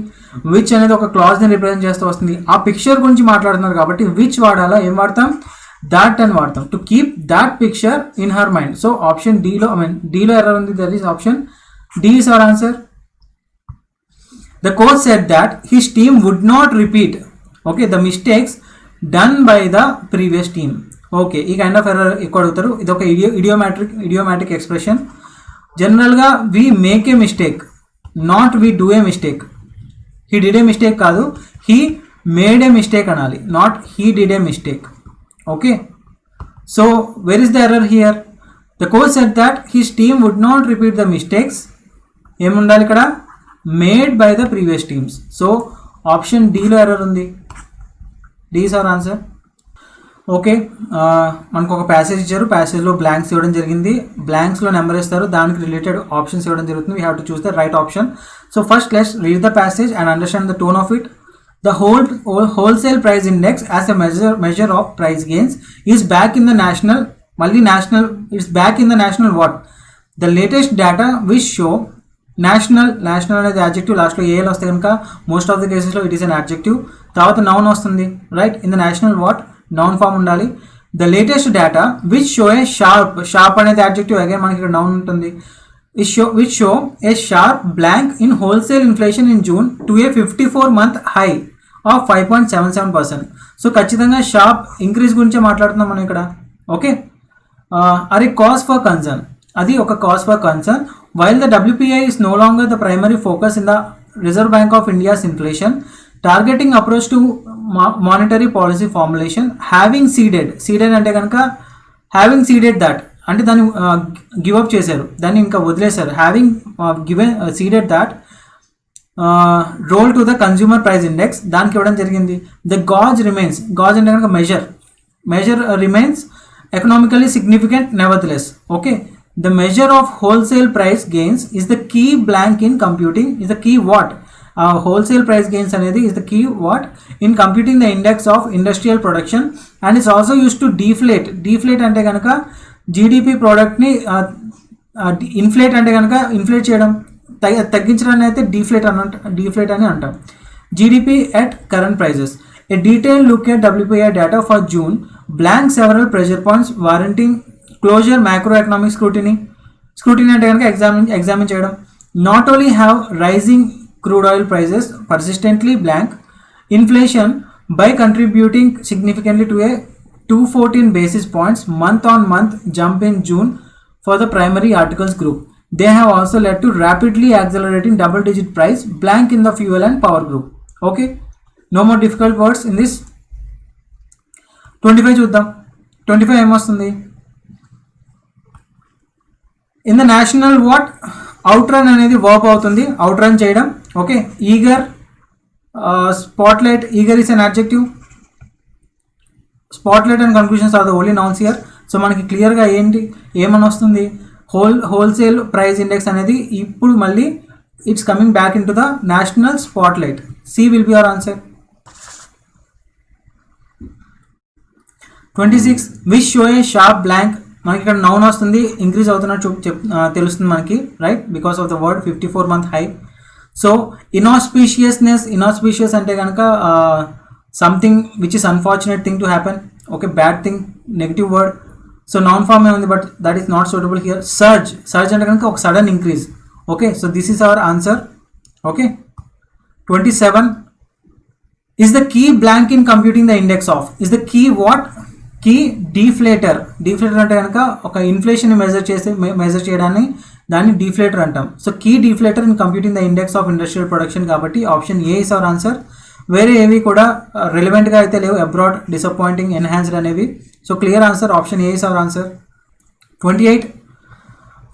which అనేది ఒక clause ని represent చేస్తూ వస్తుంది. ఆ picture గురించి మాట్లాడుతున్నారు కాబట్టి which వాడాలా, ఏం వాడతాం, that అని వాడతాం. to keep that picture in her mind. So option D లో D లో ఎర్రర్ ఉంది. That is option D is our answer. The coach said that his team would not repeat the mistakes done by the previous team. Okay, ఈ kind of error ఎక్కువ అడుగుతారు. ఇది ఒక idiomatic expression. జనరల్గా we make a mistake, not we do a mistake. He did a mistake కాదు, he made a mistake అనాలి, not he did a mistake. Okay, so where is the error here? The coach said that his team would not repeat the mistakes. ఏముండాలి ఇక్కడ, made by the previous teams. So option డీలో error ఉంది. D is our answer. Okay, మనకు ఒక passage ఇచ్చారు, ప్యాసేజ్లో blanks ఇవ్వడం జరిగింది, బ్లాంక్స్లో number ఇస్తారు, దానికి రిలేటెడ్ ఆప్షన్స్ ఇవ్వడం జరుగుతుంది. We have to choose the right option. So first let's read the passage and understand the tone of it. The wholesale price index as a measure of price gains is back in the national what? The latest data which show national అనేది adjective, లాస్ట్లో A L వస్తే కనుక most of the కేసెస్లో it is an adjective. తర్వాత noun వస్తుంది, right? In the national what, noun form ఉండాలి. The latest data which show a sharp అనేది adjective, again మనకి ఇక్కడ నౌన్ ఉంటుంది. which show a sharp blank in wholesale inflation in June to a 54-month high of 5.77%. So ఖచ్చితంగా sharp increase గురించి మాట్లాడుతున్నాం మనం ఇక్కడ. ఓకే, అరే కాజ్ ఫర్ కన్సర్న్, అది ఒక cause for concern. While the WPI is no longer the primary focus in the Reserve Bank of India's inflation targeting approach to monetary policy formulation, having ceded అంటే కనుక having ceded that అంటే దాన్ని give up చేశారు, దాన్ని ఇంకా వదిలేశారు. Having ceded that role to the consumer price index, దానికి ఇవ్వడం జరిగింది. ద గాజ్ అంటే కనుక measure remains economically significant nevertheless. Okay, the measure of wholesale price gains is the key blank in computing, is the key what? Wholesale price gains అనేది is the key what in computing the index of industrial production and it's also use to deflate అంటే కనుక GDP ప్రోడక్ట్ని inflate అంటే కనుక inflate చేయడం, తగ్గించడాన్ని అయితే deflate అని అంటాం. GDP at current prices. A detail look at WPI data for June blank several pressure points warranting closer macro economic scrutiny అంటే కనుక ఎగ్జామిన్ చేయడం. Not only have rising crude oil prices persistently blank inflation by contributing significantly to a 214 basis points month-on-month jump in June for the primary articles group. They have also led to rapidly accelerating double-digit price blank in the fuel and power group. Okay, no more difficult words in this. 25 చూద్దాం. 25 ఏమొస్తుంది? In the national what అవుట్రన్ అనేది verb అవుతుంది, అవుట్రన్ చేయడం. Okay, eager, spotlight. Eager is an adjective. Spotlight and conclusions are the only nouns here. So మనకి క్లియర్గా ఏమని వస్తుంది? Wholesale price index అనేది ఇప్పుడు మళ్ళీ it's coming back in to the national spotlight. C will be our answer. 26 which show a sharp blank. మనకి ఇక్కడ noun వస్తుంది, ఇంక్రీజ్ అవుతున్నట్టు తెలుస్తుంది మనకి, right? Because of the word 54 month high. So inauspicious అంటే కనుక something which is unfortunate thing to happen. Okay, bad thing, negative word. So noun form ఉంది, but that is not suitable here. Surge అంటే కనుక ఒక sudden increase. Okay, so this is our answer. Okay, 27 is the key blank in computing the index of. Is the key what? Key deflator అంటే కనుక ఒక inflation measure చేయడాన్ని దాన్ని deflator అంటాం. So key deflator in computing the index of industrial production, కాబట్టి option A is our answer. వేరే ఏవి కూడా రిలవెంట్గా అయితే లేవు, అబ్రాడ్, డిసప్పాయింటింగ్, ఎన్హాన్స్డ్ అనేవి. So clear answer option A is our answer. 28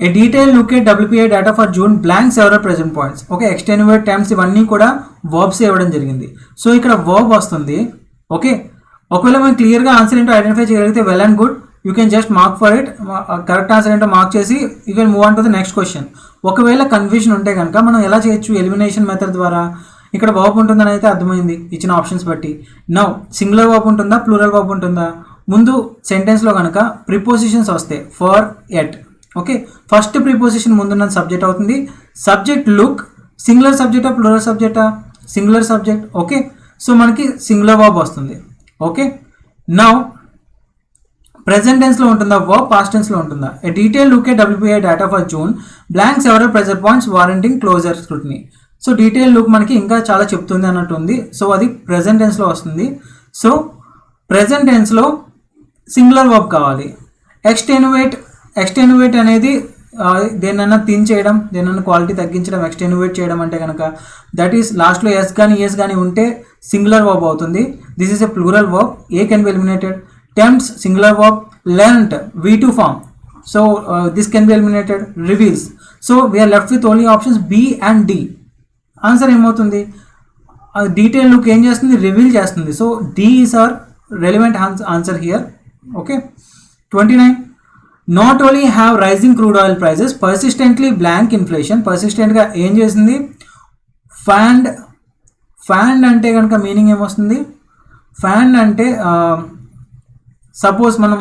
a detail look at WPI data for June blank several present points. Okay, extenuate times ఇవన్నీ కూడా verbs ఇవ్వడం జరిగింది. సో ఇక్కడ వర్బ్ వస్తుంది. ఓకే, ఒకవేళ మనం క్లియర్గా ఆన్సర్ ఏంటో ఐడెంటిఫై చేయగలిగితే well and good, you can just mark for it. Correct answer ఏంటో మార్క్ చేసి you can move on to the next question. ఒకవేళ కన్ఫ్యూజన్ ఉంటే కనుక మనం ఎలా చేయొచ్చు? ఎలిమినేషన్ మెథడ్ ద్వారా. ఇక్కడ వర్బ్ ఉంటుందని అయితే అర్థమైంది ఇచ్చిన ఆప్షన్స్ బట్టి. నౌ సింగులర్ వర్బ్ ఉంటుందా, ప్లూరల్ వర్బ్ ఉంటుందా? ముందు సెంటెన్స్లో కనుక ప్రిపోజిషన్స్ వస్తే for, at. Okay, first preposition ముందున్నది సబ్జెక్ట్ అవుతుంది. సబ్జెక్ట్ లుక్, సింగులర్ సబ్జెక్టా ప్లూరల్ సబ్జెక్టా? Singular subject. ఓకే, సో మనకి సింగులర్ వర్బ్ వస్తుంది. ఓకే, నౌ ప్రెజెంట్ టెన్స్లో ఉంటుందా వర్బ్, పాస్ట్ టెన్స్లో ఉంటుందా? A detail look at WPI data for June blank several pressure points warranting closer scrutiny. So detail look మనకి ఇంకా చాలా చెప్తుంది అన్నట్టు ఉంది. సో అది ప్రెజెంట్ టెన్స్లో వస్తుంది. సో ప్రెజెంట్ టెన్స్లో సింగులర్ వర్బ్ కావాలి. ఎక్స్టెన్యువేట్ అనేది దేన్నైనా థిన్ చేయడం, దేన్నైనా క్వాలిటీ తగ్గించడం, ఎక్స్టెన్యువేట్ చేయడం అంటే కనుక దట్ ఈస్ లాస్ట్లో ఎస్ కానీ ఉంటే సింగులర్ వర్బ్ అవుతుంది. This is a plural verb. A can be eliminated. Tempts, singular verb. Lent, V2 form. So this can be eliminated. Reveals. So we are left with only options B and D. Answer ఏమవుతుంది? Detail look ఏం చేస్తుంది? Reveal చేస్తుంది. So D is our relevant answer here. Okay. 29. Not only have rising crude oil prices, persistently blank inflation. Persistent గా ఏం చేసింది? ఫ్యాండ్ అంటే కనుక meaning ఏమొస్తుంది? ఫ్యాండ్ అంటే సపోజ్ మనం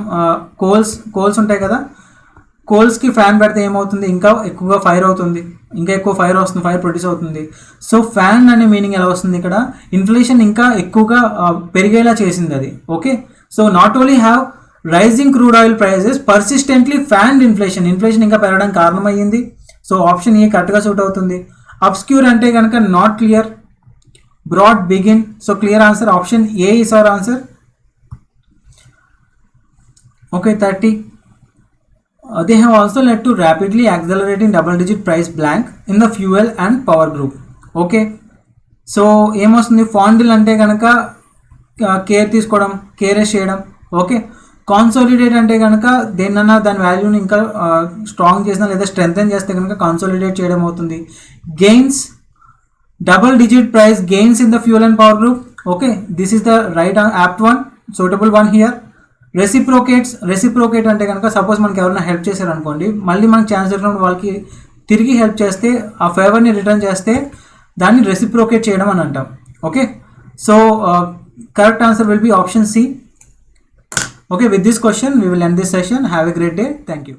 కోల్స్ ఉంటాయి కదా, కోల్స్కి ఫ్యాన్ పెడితే ఏమవుతుంది? ఇంకా ఎక్కువగా ఫైర్ అవుతుంది, ఇంకా ఎక్కువ ఫైర్ వస్తుంది, ఫైర్ ప్రొడ్యూస్ అవుతుంది. సో ఫ్యాన్ అనే మీనింగ్ ఎలా వస్తుంది ఇక్కడ? ఇన్ఫ్లేషన్ ఇంకా ఎక్కువగా పెరిగేలా చేసింది అది. Okay, so not only have rising crude oil prices, persistently fanned inflation. Inflation ఇంకా పెరగడానికి కారణమయ్యింది. సో ఆప్షన్ ఏ కరెక్ట్గా సూట్ అవుతుంది. అబ్స్క్యూర్ అంటే కనుక not clear, broad, begin. So clear answer option A is our answer. Okay. 30. They have also led to rapidly accelerating double-digit price blank in the fuel and power group. Okay, so ఏమొస్తుంది? ఫాండిల్ అంటే కనుక care తీసుకోవడం, కేరెస్ చేయడం. Okay, కాన్సాలిడేట్ అంటే కనుక దేన్నన్నా దాని వాల్యూని ఇంకా స్ట్రాంగ్ చేసినా లేదా స్ట్రెంగ్తెన్ చేస్తే కనుక కాన్సాలిడేట్ చేయడం అవుతుంది. Gains, double digit price gains in the fuel and power group. Okay, this is the right apt one, suitable one here. Reciprocate అంటే కనుక సపోజ్ మనకి ఎవరైనా హెల్ప్ చేశారు అనుకోండి, మళ్ళీ మనకు ఛాన్స్ దొరికినప్పుడు వాళ్ళకి తిరిగి హెల్ప్ చేస్తే, ఆ ఫేవర్ని రిటర్న్ చేస్తే దాన్ని రెసిప్రోకేట్ చేయడం అని అంటాం. Okay, so correct answer will be option C. Okay, with this question we will end this session. Have a great day. Thank you.